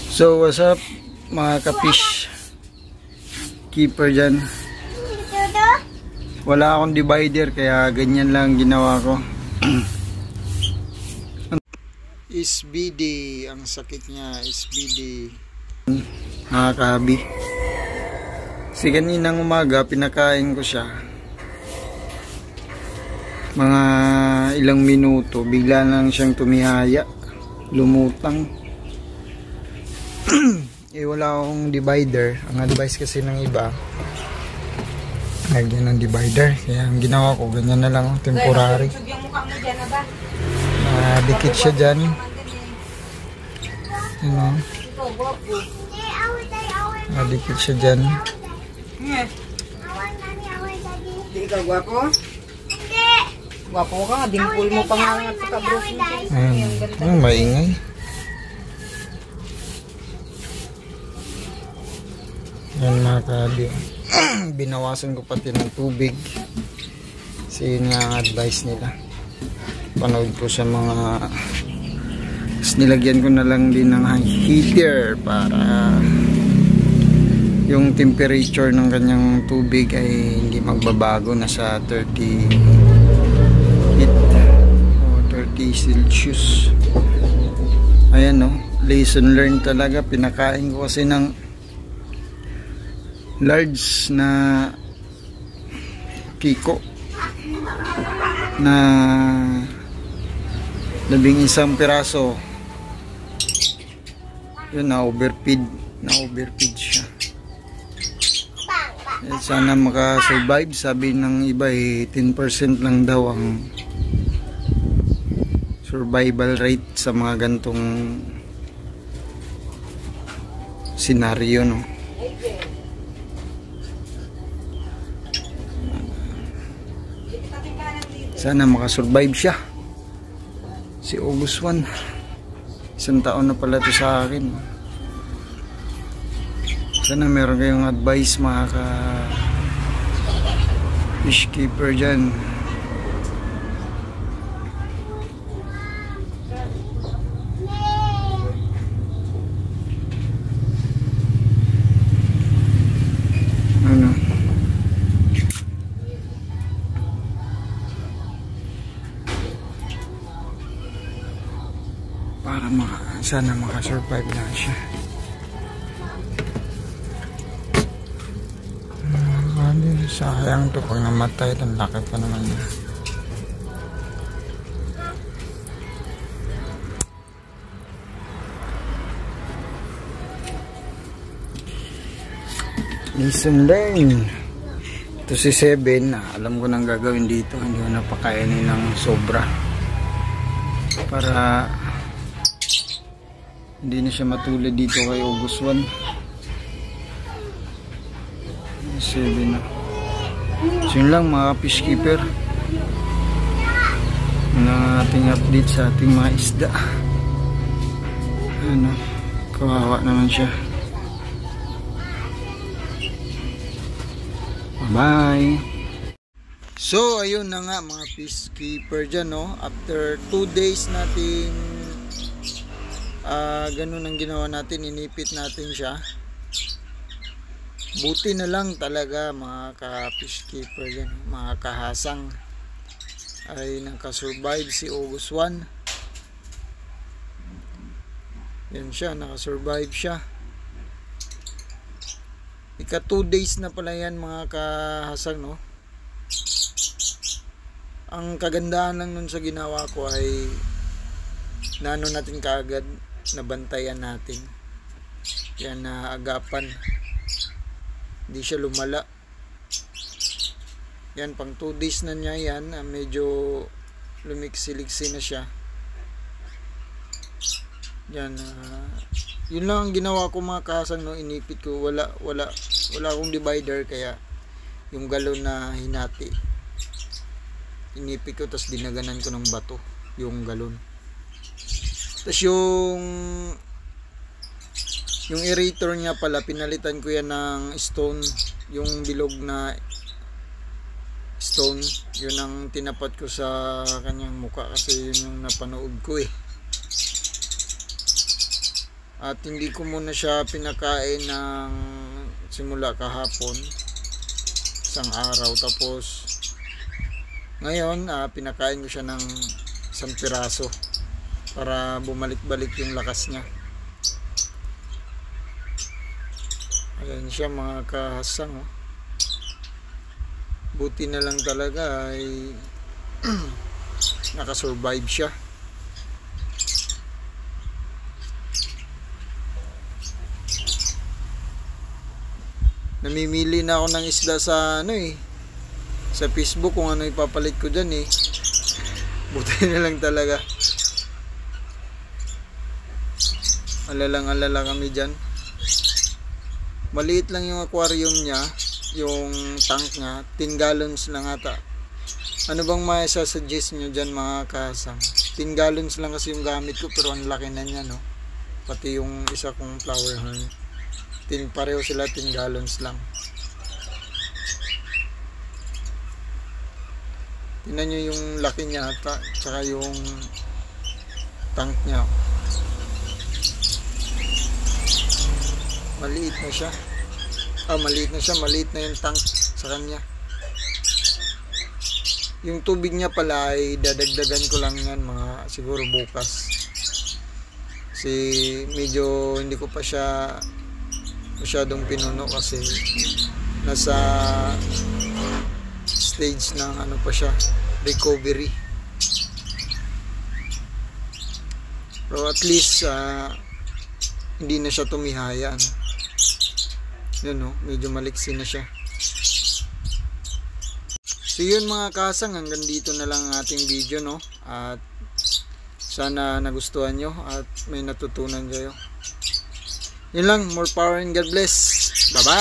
So what's up mga ka-fish keeper dyan. Wala akong divider kaya ganyan lang ginawa ko. SBD ang sakit niya, SBD mga kahabi. Kasi kaninang umaga pinakain ko siya, mga ilang minuto bigla lang siyang tumihaya, lumutang. Wala akong divider. Ang advice kasi ng iba, lagyan ng divider. Kaya ang ginawa ko, ganyan na lang, temporary. Dikit siya dyan. Dikit siya dyan. Hindi ka gwapo? Hindi. Gwapo ka, dimpul mo pa nga at saka bros mo. Maingay. Yan mga kahabi. Binawasan ko pati ng tubig kasi yun nga ang advice nila. Panood ko sa mga, tapos nilagyan ko na lang din ng heater para yung temperature ng kanyang tubig ay hindi magbabago, nasa 30 heat o 30 Celsius. Ayan no, lesson learned talaga. Pinakain ko kasi ng large na kiko na 11 piraso. Yun, na overfeed siya. Sana makasurvive. Sabi ng iba 10% lang daw ang survival rate sa mga gantong senaryo, no? Sana makasurvive siya. Si August 1, 1 taon na pala ito sa akin. Sana meron kayong advice mga ka-fish keeper dyan. Ano? Para sana makasurvive na siya. Sayang to pag namatay, ang laki pa naman niya. Listen learn. Ito si 7, alam ko nang gagawin dito. Hindi ko napakainin ng sobra para hindi na siya matulad dito kay August 1. 7 na. So yun lang mga fish keeper, ang ating update sa ating mga isda. Ano, kawawa naman siya. Bye. So ayun na nga mga fish keeper dyan, no? After 2 days natin ganun ang ginawa natin, inipit natin siya. Buti na lang talaga mga ka-fish keeper yan, mga kahasang, ay nakasurvive si August 1. Yan siya, nakasurvive siya. Ika 2 days na pala yan mga kahasang, no? Ang kagandahan lang nun sa ginawa ko ay naano natin kaagad, nabantayan natin yan, na agapan, hindi siya lumala. Yan, pang 2 days na niya yan, medyo lumiksi-liksi na siya. Yan, yun lang ang ginawa ko mga kasang, no? Inipit ko, wala akong divider, kaya yung galon na hinati, inipit ko, tapos dinaganan ko ng bato yung galon. Tapos yung aerator niya pala, pinalitan ko yan ng stone, yung bilog na stone. Yun ang tinapat ko sa kanyang mukha kasi yun yung napanood ko At hindi ko muna siya pinakain ng simula kahapon, isang araw. Tapos ngayon pinakain ko siya ng isang piraso para bumalik-balik yung lakas niya. Ayan siya mga kahasang, oh. Buti na lang talaga ay nakasurvive siya. Namimili na ako ng isda sa sa Facebook kung ano ipapalit ko dyan eh. Buti na lang talaga. Alala kami dyan. Maliit lang yung aquarium niya, yung tank niya, 10 gallons lang ata. Ano bang maisasuggest nyo dyan mga kasang? 10 gallons lang kasi yung gamit ko, pero ang laki na niya, no? Pati yung isa kong flower horn. Pareho sila 10 gallons lang. Tingnan nyo yung laki niya ata, tsaka yung tank niya. Maliit na siya. Maliit na yung tank sa kanya. Yung tubig niya pala ay dadagdagan ko lang yan mga siguro bukas. Kasi medyo hindi ko pa siya masyadong pinuno kasi nasa stage ng ano pa siya, recovery. Pero at least hindi na siya tumihaya, ano. Yun, no? Medyo maliksi na siya. So yun mga kasang, hanggang dito na lang ang ating video, no? At sana nagustuhan nyo at may natutunan kayo. Yun lang, more power and God bless. Bye bye.